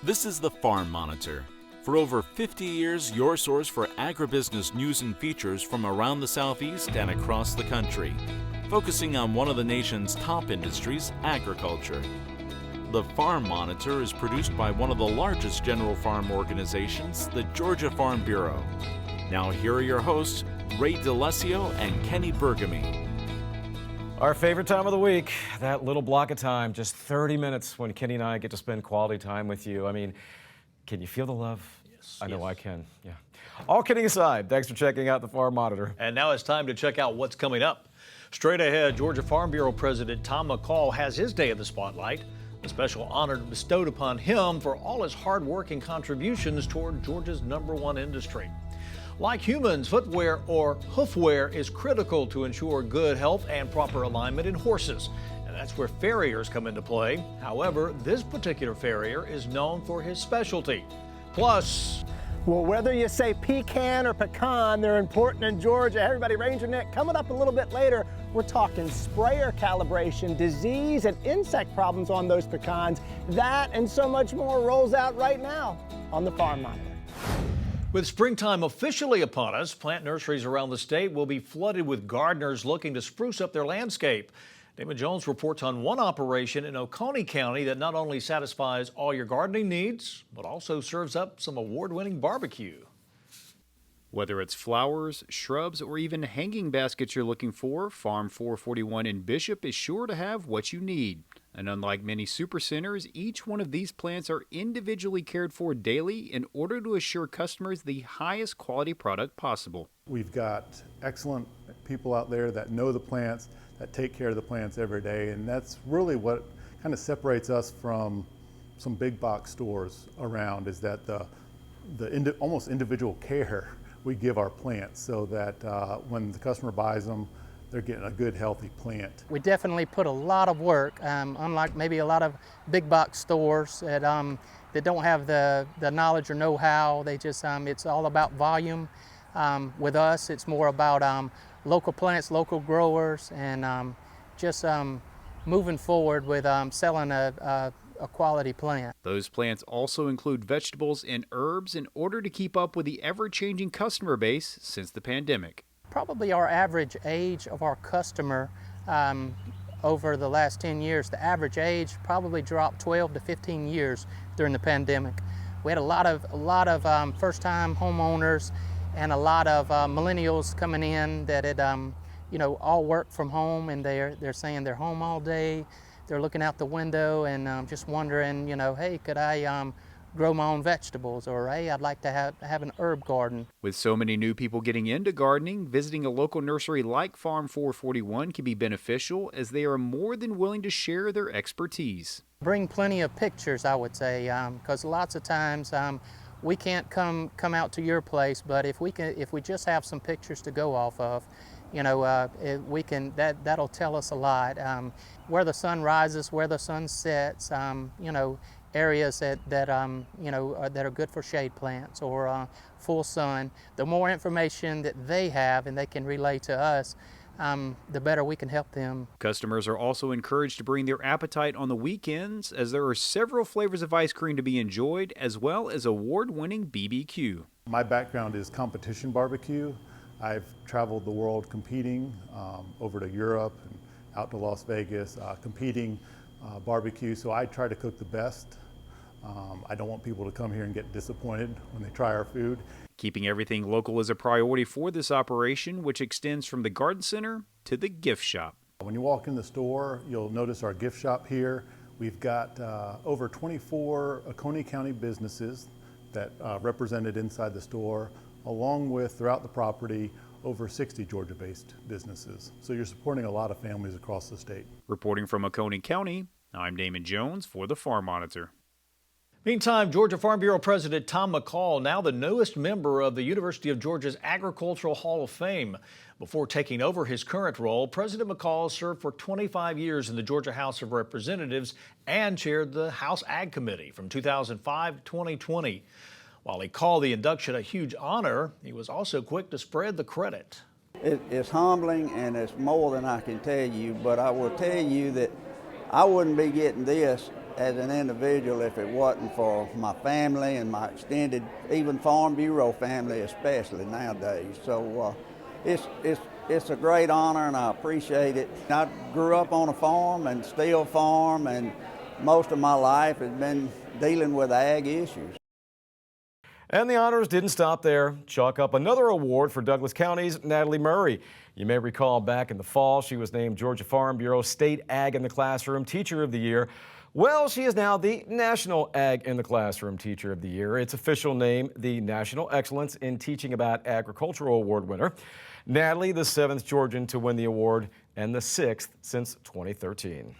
This is the Farm Monitor. For over 50 years, your source for agribusiness news and features from around the Southeast and across the country, focusing on one of the nation's top industries, agriculture. The Farm Monitor is produced by one of the largest general farm organizations, the Georgia Farm Bureau. Now here are your hosts, Ray DeLessio and Kenny Bergamy. Our favorite time of the week, that little block of time, just 30 minutes when Kenny and I get to spend quality time with you. I mean, can you feel the love? Yes. I know I can, yeah. All kidding aside, thanks for checking out the Farm Monitor. And now it's time to check out what's coming up. Straight ahead, Georgia Farm Bureau President Tom McCall has his day of the spotlight. A special honor bestowed upon him for all his hard work and contributions toward Georgia's #1 industry. Like humans, footwear or hoofwear is critical to ensure good health and proper alignment in horses. And that's where farriers come into play. However, this particular farrier is known for his specialty. Plus, well, whether you say pecan or pecan, they're important in Georgia. Everybody, Ranger Nick, coming up a little bit later, we're talking sprayer calibration, disease and insect problems on those pecans. That and so much more rolls out right now on the Farm Monitor. with springtime officially upon us, plant nurseries around the state will be flooded with gardeners looking to spruce up their landscape. Damon Jones reports on one operation in Oconee County that not only satisfies all your gardening needs, but also serves up some award-winning barbecue. Whether it's flowers, shrubs, or even hanging baskets you're looking for, Farm 441 in Bishop is sure to have what you need. And unlike many supercenters, each one of these plants are individually cared for daily in order to assure customers the highest quality product possible. We've got excellent people out there that know the plants, that take care of the plants every day, and that's really what kind of separates us from some big box stores around, is that the almost individual care we give our plants, so that when the customer buys them, they're getting a good, healthy plant. We definitely put a lot of work, unlike maybe a lot of big box stores that don't have the knowledge or know-how. They just, it's all about volume. With us, it's more about local plants, local growers, and just moving forward with selling a quality plant. Those plants also include vegetables and herbs in order to keep up with the ever-changing customer base since the pandemic. Probably our average age of our customer over the last 10 years, the average age probably dropped 12 to 15 years during the pandemic. We had a lot of first-time homeowners and a lot of millennials coming in that had all work from home, and they're saying they're home all day. They're looking out the window and just wondering, hey, could I grow my own vegetables, or hey, I'd like to have an herb garden. With so many new people getting into gardening, visiting a local nursery like Farm 441 can be beneficial, as they are more than willing to share their expertise. Bring plenty of pictures, I would say, because lots of times we can't come out to your place, but if we just have some pictures to go off of, we can, that'll tell us a lot. Where the sun rises, where the sun sets, areas that are good for shade plants or full sun. The more information that they have and they can relay to us, the better we can help them. Customers are also encouraged to bring their appetite on the weekends, as there are several flavors of ice cream to be enjoyed, as well as award-winning BBQ. My background is competition barbecue. I've traveled the world competing, over to Europe and out to Las Vegas, competing barbecue, so I try to cook the best. I don't want people to come here and get disappointed when they try our food. Keeping everything local is a priority for this operation, which extends from the garden center to the gift shop. When you walk in the store, you'll notice our gift shop here. We've got over 24 Oconee County businesses that represented inside the store, along with, throughout the property, over 60 Georgia-based businesses. So you're supporting a lot of families across the state. Reporting from Oconee County, I'm Damon Jones for the Farm Monitor. Meantime, Georgia Farm Bureau President Tom McCall, now the newest member of the University of Georgia's Agricultural Hall of Fame. Before taking over his current role, President McCall served for 25 years in the Georgia House of Representatives and chaired the House Ag Committee from 2005 to 2020. While he called the induction a huge honor, he was also quick to spread the credit. It's humbling, and it's more than I can tell you, but I will tell you that I wouldn't be getting this as an individual if it wasn't for my family and my extended, even Farm Bureau family especially nowadays. So it's a great honor and I appreciate it. I grew up on a farm and still farm, and most of my life has been dealing with ag issues. And the honors didn't stop there. Chalk up another award for Douglas County's Natalie Murray. You may recall back in the fall, she was named Georgia Farm Bureau State Ag in the Classroom Teacher of the Year. Well, she is now the National Ag in the Classroom Teacher of the Year. Its official name, the National Excellence in Teaching About Agricultural Award winner. Natalie, the 7th Georgian to win the award and the 6th since 2013.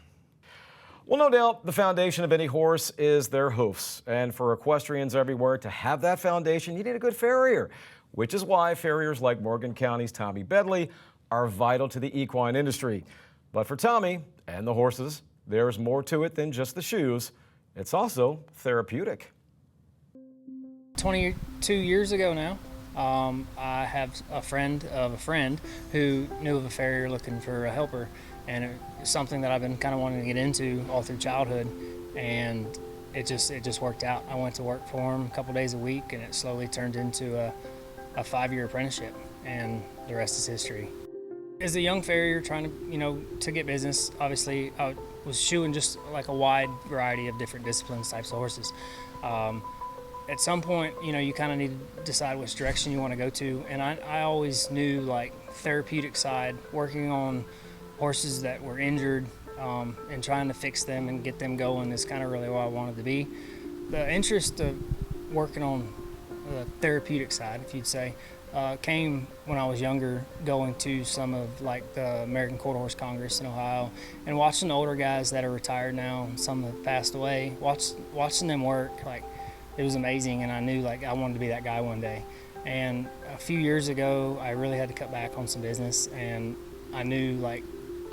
Well, no doubt the foundation of any horse is their hoofs. And for equestrians everywhere to have that foundation, you need a good farrier, which is why farriers like Morgan County's Tommy Bedley are vital to the equine industry. But for Tommy and the horses, there's more to it than just the shoes. It's also therapeutic. 22 years ago now, I have a friend of a friend who knew of a farrier looking for a helper, and it's something that I've been kind of wanting to get into all through childhood, and it just worked out. I went to work for him a couple days a week, and it slowly turned into a 5-year apprenticeship, and the rest is history. As a young farrier trying to, to get business, obviously I was shoeing just like a wide variety of different disciplines, types of horses. At some point, you kind of need to decide which direction you want to go to, and I always knew like therapeutic side, working on horses that were injured and trying to fix them and get them going is kind of really what I wanted to be. The interest of working on the therapeutic side, if you'd say, came when I was younger, going to some of like the American Quarter Horse Congress in Ohio and watching the older guys that are retired now, some have passed away, watching them work, like it was amazing, and I knew like I wanted to be that guy one day. And a few years ago, I really had to cut back on some business, and I knew like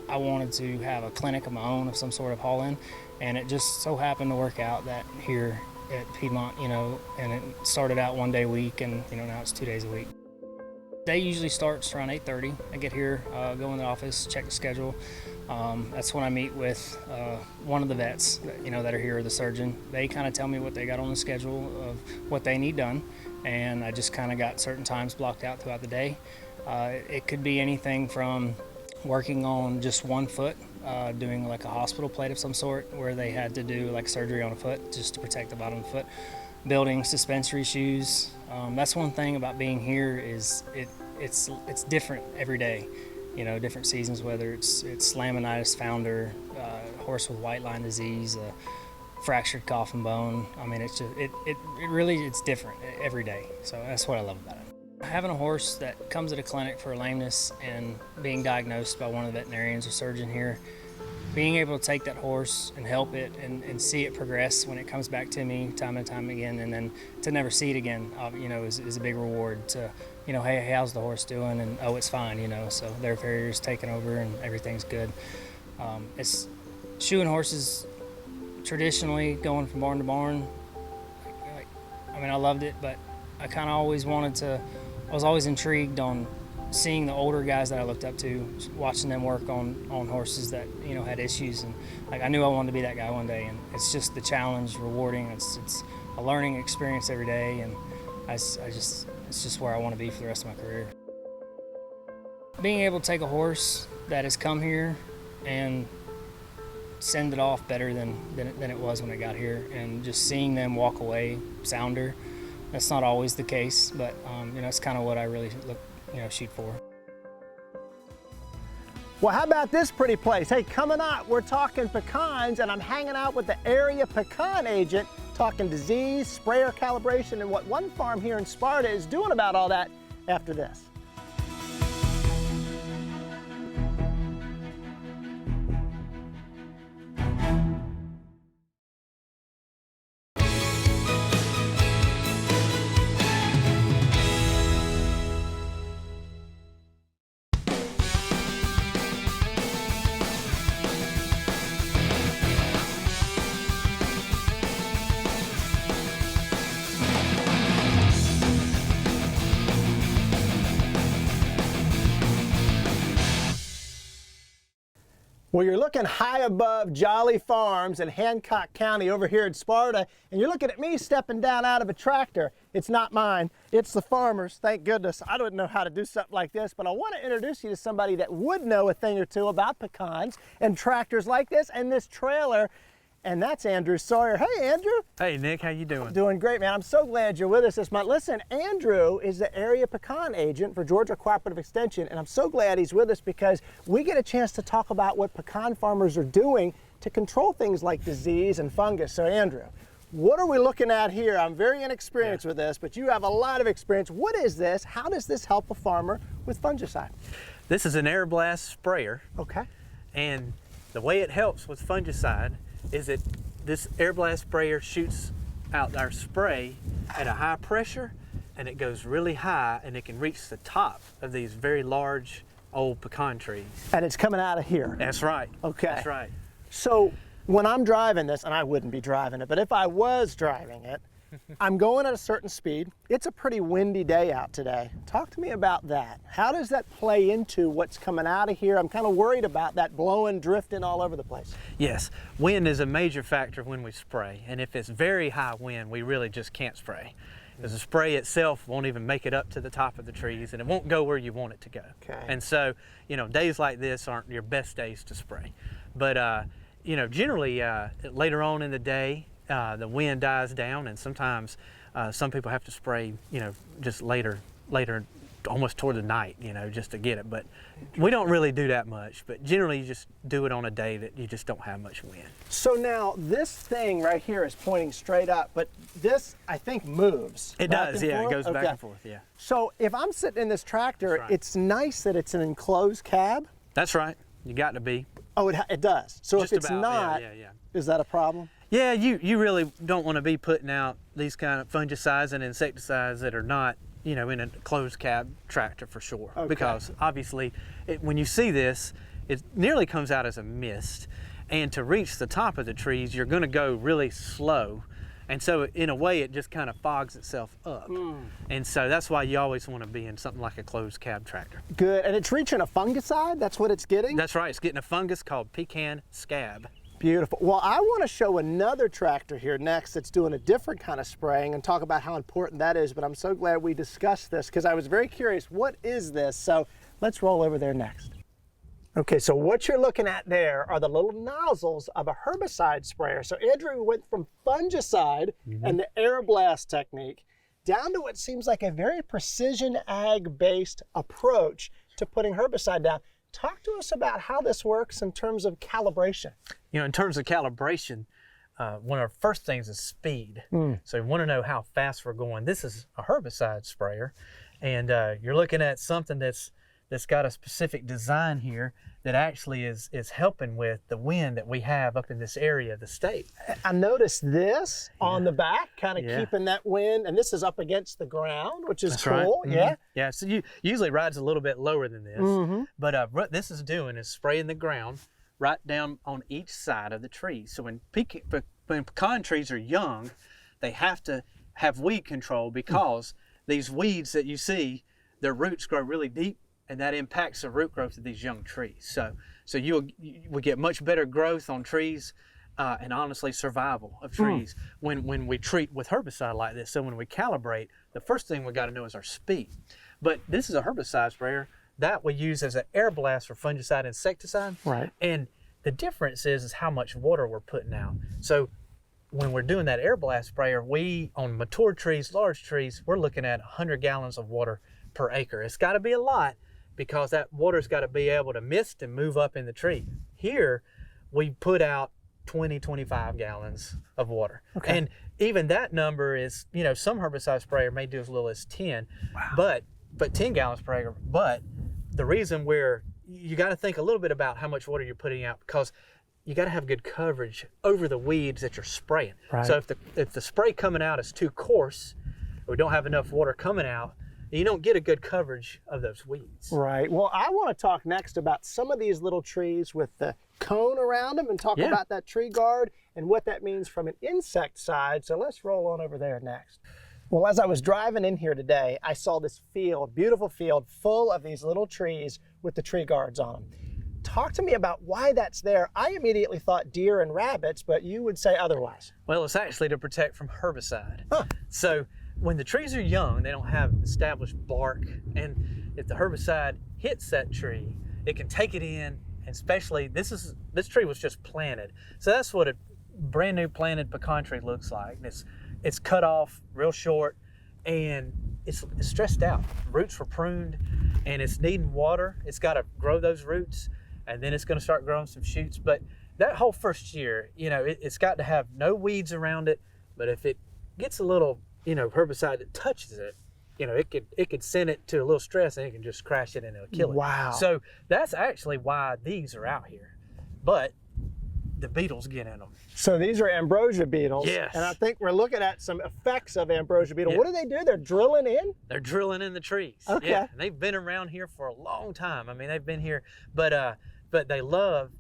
I wanted to have a clinic of my own of some sort of haul-in, and it just so happened to work out that here at Piedmont, and it started out 1 day a week, and now it's 2 days a week. Day usually starts around 8:30. I get here, go in the office, check the schedule. That's when I meet with one of the vets that are here, the surgeon. They kind of tell me what they got on the schedule of what they need done, and I just kind of got certain times blocked out throughout the day. It could be anything from working on just one foot, doing like a hospital plate of some sort where they had to do like surgery on a foot just to protect the bottom of the foot, building suspensory shoes. That's one thing about being here is it's different every day. Different seasons, whether it's laminitis founder, horse with white line disease, fractured coffin bone. I mean, it's different every day. So that's what I love about it. Having a horse that comes at a clinic for a lameness and being diagnosed by one of the veterinarians or surgeon here, being able to take that horse and help it and see it progress when it comes back to me time and time again, and then to never see it again, is a big reward to, hey, how's the horse doing? And oh, it's fine, so their farrier's taken over and everything's good. It's shoeing horses traditionally, going from barn to barn. I loved it, but I kind of always I was always intrigued on seeing the older guys that I looked up to, watching them work on horses that had issues, and like I knew I wanted to be that guy one day. And it's just the challenge, rewarding. It's a learning experience every day, and it's just where I want to be for the rest of my career. Being able to take a horse that has come here and send it off better than it was when it got here, and just seeing them walk away sounder. That's not always the case, but it's kind of what I really shoot for. Well, how about this pretty place? Hey, coming up, we're talking pecans, and I'm hanging out with the area pecan agent, talking disease, sprayer calibration, and what one farm here in Sparta is doing about all that after this. Well, you're looking high above Jolly Farms in Hancock County over here in Sparta, and you're looking at me stepping down out of a tractor. It's not mine, it's the farmer's, thank goodness. I don't know how to do something like this, but I want to introduce you to somebody that would know a thing or two about pecans and tractors like this and this trailer. And that's Andrew Sawyer. Hey, Andrew. Hey, Nick, how you doing? Doing great, man. I'm so glad you're with us this month. Listen, Andrew is the area pecan agent for Georgia Cooperative Extension, and I'm so glad he's with us because we get a chance to talk about what pecan farmers are doing to control things like disease and fungus. So, Andrew, what are we looking at here? I'm very inexperienced with this, but you have a lot of experience. What is this? How does this help a farmer with fungicide? This is an air blast sprayer. Okay. And the way it helps with fungicide is that this air blast sprayer shoots out our spray at a high pressure, and it goes really high, and it can reach the top of these very large old pecan trees. And it's coming out of here. That's right. Okay. That's right. So when I'm driving this, and I wouldn't be driving it, but if I was driving it, I'm going at a certain speed. It's a pretty windy day out today. Talk to me about that. How does that play into what's coming out of here? I'm kind of worried about that blowing, drifting all over the place. Yes, wind is a major factor when we spray, and if it's very high wind, we really just can't spray. Because the spray itself won't even make it up to the top of the trees, and it won't go where you want it to go. Okay. And so, you know, days like this aren't your best days to spray. But, you know, generally later on in the day, the wind dies down, and sometimes some people have to spray, you know, just later, almost toward the night, you know, just to get it. But we don't really do that much. But generally, you just do it on a day that you just don't have much wind. So now this thing right here is pointing straight up, but this I think moves. It does, yeah. It goes back and forth, yeah. So if I'm sitting in this tractor, right. It's nice that it's an enclosed cab. That's right. You got to be. Oh, it does. So Just if it's about, not, yeah. is that a problem? Yeah, you really don't want to be putting out these kind of fungicides and insecticides that are not, you know, in a closed cab tractor for sure. Okay. Because obviously, when you see this, it nearly comes out as a mist. And to reach the top of the trees, you're going to go really slow. And so in a way, it just kind of fogs itself up. And so that's why you always want to be in something like a closed cab tractor. Good, and it's reaching a fungicide? That's what it's getting? That's right, it's getting a fungus called Pecan scab. Beautiful. Well, I want to show another tractor here next that's doing a different kind of spraying and talk about how important that is, but I'm so glad we discussed this because I was very curious, what is this? So let's roll over there next. Okay, so what you're looking at there are the little nozzles of a herbicide sprayer. So Andrew went from fungicide and the air blast technique down to what seems like a very precision ag-based approach to putting herbicide down. Talk to us about how this works in terms of calibration. You know, in terms of calibration, one of our first things is speed. So you want to know how fast we're going. This is a herbicide sprayer, and you're looking at something that's got a specific design here that actually is helping with the wind that we have up in this area of the state. I noticed this on the back, kind of keeping that wind, and this is up against the ground, which is cool. Right. Yeah, so you usually rides a little bit lower than this, but what this is doing is spraying the ground right down on each side of the tree. So when pecan trees are young, they have to have weed control because these weeds that you see, their roots grow really deep, and that impacts the root growth of these young trees. So you will get much better growth on trees and honestly survival of trees when we treat with herbicide like this. So when we calibrate, the first thing we got to know is our speed. But this is a herbicide sprayer that we use as an air blast for fungicide insecticide. Right. And the difference is how much water we're putting out. So when we're doing that air blast sprayer, on mature trees, large trees, we're looking at 100 gallons of water per acre. It's got to be a lot, because that water's got to be able to mist and move up in the tree. Here, we put out 20-25 gallons of water. Okay. And even that number is, you know, some herbicide sprayer may do as little as 10, but 10 gallons per acre. But the reason you got to think a little bit about how much water you're putting out, because you got to have good coverage over the weeds that you're spraying. Right. So if the spray coming out is too coarse, or we don't have enough water coming out, you don't get a good coverage of those weeds. Right. Well, I want to talk next about some of these little trees with the cone around them and talk about that tree guard and what that means from an insect side. So let's roll on over there next. Well, as I was driving in here today, I saw this field, beautiful field, full of these little trees with the tree guards on them. Talk to me about why that's there. I immediately thought deer and rabbits, but you would say otherwise. Well, it's actually to protect from herbicide. Huh. So when the trees are young, they don't have established bark, and if the herbicide hits that tree, it can take it in, and especially this tree was just planted. So that's what a brand new planted pecan tree looks like. It's cut off real short, and it's stressed out. Roots were pruned, and it's needing water. It's got to grow those roots, and then it's going to start growing some shoots. But that whole first year, it's got to have no weeds around it. But if it gets a little, herbicide that touches it, it could send it to a little stress, and it can just crash it and it'll kill it. Wow. So that's actually why these are out here. But the beetles get in them. So these are ambrosia beetles. Yes. And I think we're looking at some effects of ambrosia beetle. Yeah. What do they do? They're drilling in? They're drilling in the trees. Okay. Yeah, and they've been around here for a long time. I mean, they've been here, but they love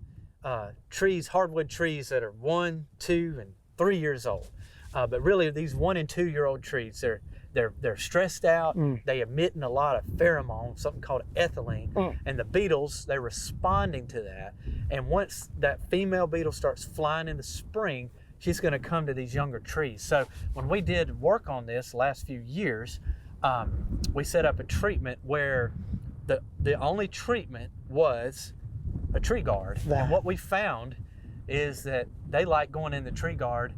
trees, hardwood trees that are 1, 2, and 3 years old. But really, these 1 and 2 year old trees, they're stressed out. They emitting a lot of pheromone, something called ethylene, and the beetles, they're responding to that. And once that female beetle starts flying in the spring, she's going to come to these younger trees. So when we did work on this the last few years, we set up a treatment where the only treatment was a tree guard. And what we found is that they like going in the tree guard.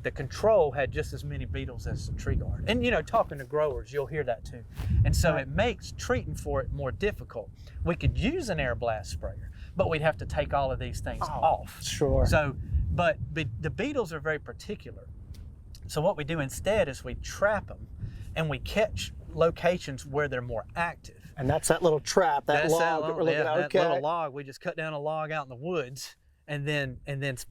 The control had just as many beetles as the tree guard. And talking to growers, you'll hear that too. And so it makes treating for it more difficult. We could use an air blast sprayer, but we'd have to take all of these things off. Sure. So, but the beetles are very particular. So what we do instead is we trap them, and we catch locations where they're more active. And that's that little trap, that log that we're looking at. Okay. That little log. We just cut down a log out in the woods, and then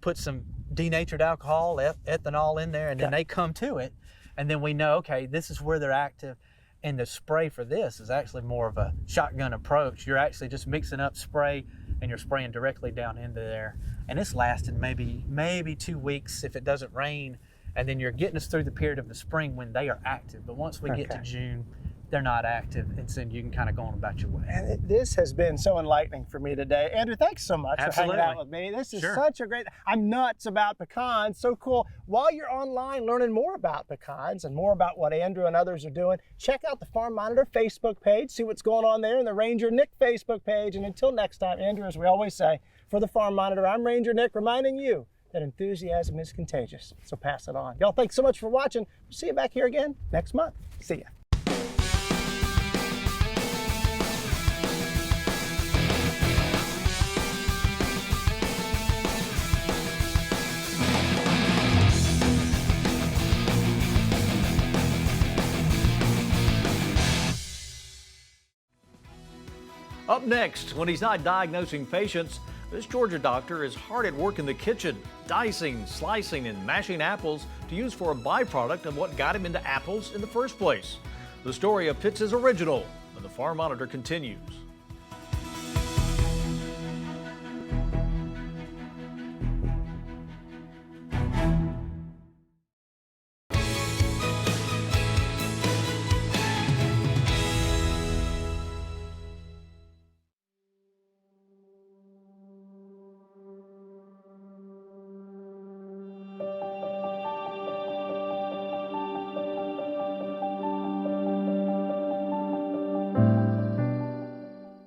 put some denatured alcohol, ethanol in there, and then they come to it, and then we know, okay, this is where they're active. And the spray for this is actually more of a shotgun approach. You're actually just mixing up spray, and you're spraying directly down into there. And it's lasting maybe 2 weeks if it doesn't rain, and then you're getting us through the period of the spring when they are active. But once we get to June, they're not active, and so you can kind of go on about your way. And this has been so enlightening for me today. Andrew, thanks so much for hanging out with me. This is such a great, I'm nuts about pecans, so cool. While you're online learning more about pecans and more about what Andrew and others are doing, check out the Farm Monitor Facebook page, see what's going on there, and the Ranger Nick Facebook page. And until next time, Andrew, as we always say, for the Farm Monitor, I'm Ranger Nick, reminding you that enthusiasm is contagious, so pass it on. Y'all, thanks so much for watching. We'll see you back here again next month. See ya. Up next, when he's not diagnosing patients, this Georgia doctor is hard at work in the kitchen, dicing, slicing, and mashing apples to use for a byproduct of what got him into apples in the first place. The story of Pitts' original when the Farm Monitor continues.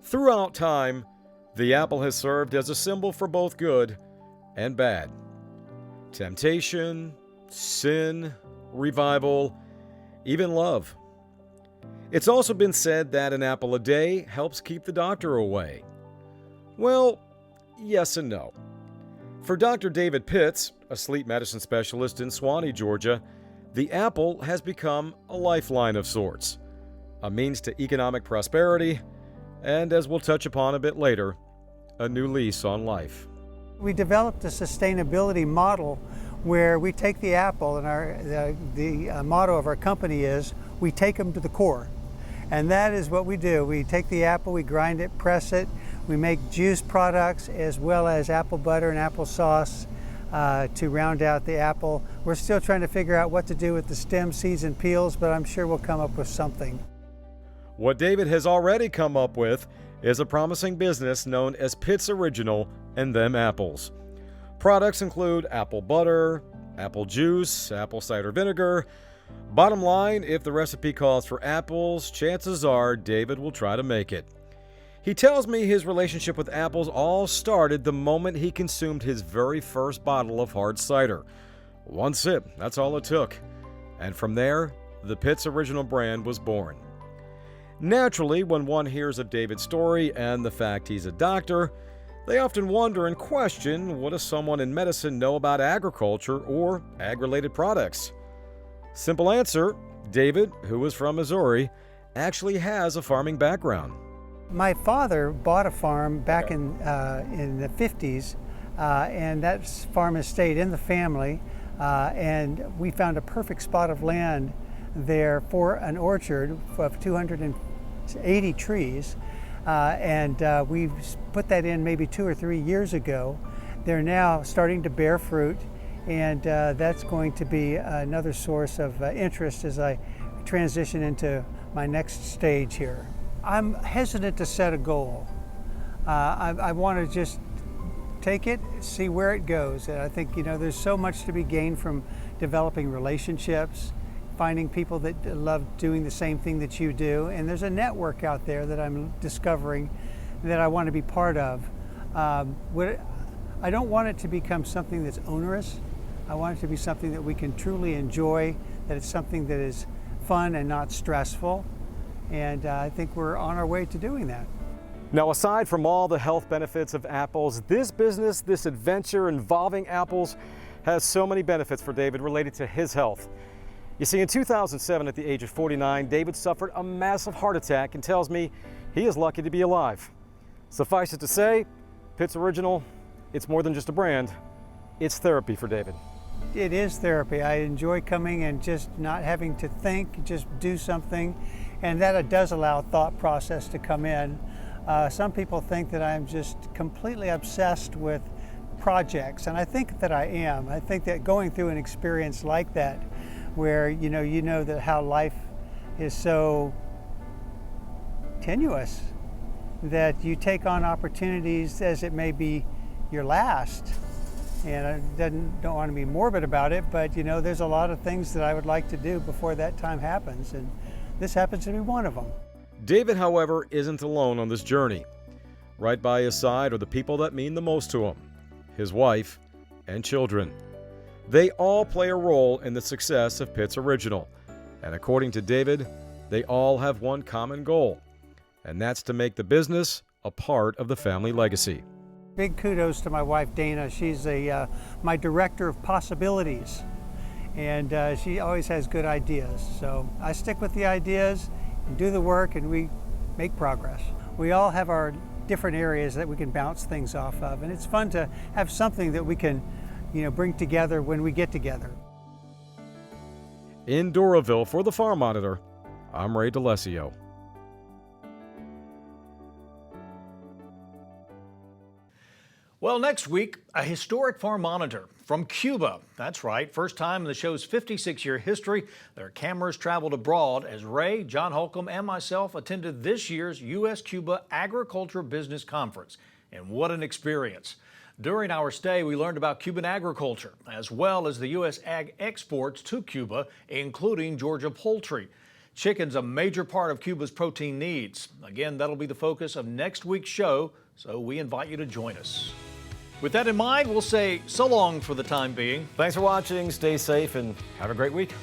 Throughout time, the apple has served as a symbol for both good and bad. Temptation, sin, revival, even love. It's also been said that an apple a day helps keep the doctor away. Well, yes and no. For Dr. David Pitts, a sleep medicine specialist in Suwanee, Georgia, the apple has become a lifeline of sorts, a means to economic prosperity, and as we'll touch upon a bit later, a new lease on life. We developed a sustainability model where we take the apple, and the motto of our company is, we take them to the core. And that is what we do. We take the apple, we grind it, press it, we make juice products as well as apple butter and apple sauce to round out the apple. We're still trying to figure out what to do with the stems, seeds, and peels, but I'm sure we'll come up with something. What David has already come up with is a promising business known as Pitt's Original and Them Apples. Products include apple butter, apple juice, apple cider vinegar. Bottom line, if the recipe calls for apples, chances are David will try to make it. He tells me his relationship with apples all started the moment he consumed his very first bottle of hard cider. One sip, that's all it took. And from there, the Pitt's Original brand was born. Naturally, when one hears of David's story and the fact he's a doctor, they often wonder and question, what does someone in medicine know about agriculture or ag-related products? Simple answer, David, who is from Missouri, actually has a farming background. My father bought a farm back in the 50s, and that farm has stayed in the family, and we found a perfect spot of land there for an orchard of 280 trees, and we put that in maybe 2 or 3 years ago. They're now starting to bear fruit, and that's going to be another source of interest as I transition into my next stage here. I'm hesitant to set a goal. I want to just take it, see where it goes. And I think, there's so much to be gained from developing relationships, finding people that love doing the same thing that you do. And there's a network out there that I'm discovering that I want to be part of. I don't want it to become something that's onerous. I want it to be something that we can truly enjoy, that it's something that is fun and not stressful. And I think we're on our way to doing that. Now, aside from all the health benefits of apples, this business, this adventure involving apples, has so many benefits for David related to his health. You see, in 2007, at the age of 49, David suffered a massive heart attack and tells me he is lucky to be alive. Suffice it to say, Pitt's Original, it's more than just a brand, it's therapy for David. It is therapy. I enjoy coming and just not having to think, just do something. And that it does allow thought process to come in. Some people think that I'm just completely obsessed with projects, and I think that I am. I think that going through an experience like that, where you know that how life is so tenuous, that you take on opportunities as it may be your last. And I don't want to be morbid about it, but there's a lot of things that I would like to do before that time happens, and this happens to be one of them. David, however, isn't alone on this journey. Right by his side are the people that mean the most to him, his wife and children. They all play a role in the success of Pitt's Original. And according to David, they all have one common goal, and that's to make the business a part of the family legacy. Big kudos to my wife, Dana. She's my director of possibilities, and she always has good ideas. So I stick with the ideas and do the work, and we make progress. We all have our different areas that we can bounce things off of, and it's fun to have something that we can, bring together when we get together. In Doraville, for the Farm Monitor, I'm Ray DeLessio. Well, next week, a historic farm monitor from Cuba. That's right, first time in the show's 56-year history, their cameras traveled abroad as Ray, John Holcomb, and myself attended this year's U.S.-Cuba Agriculture Business Conference. And what an experience. During our stay, we learned about Cuban agriculture, as well as the U.S. ag exports to Cuba, including Georgia poultry. Chicken's a major part of Cuba's protein needs. Again, that'll be the focus of next week's show, so we invite you to join us. With that in mind, we'll say so long for the time being. Thanks for watching, stay safe, and have a great week.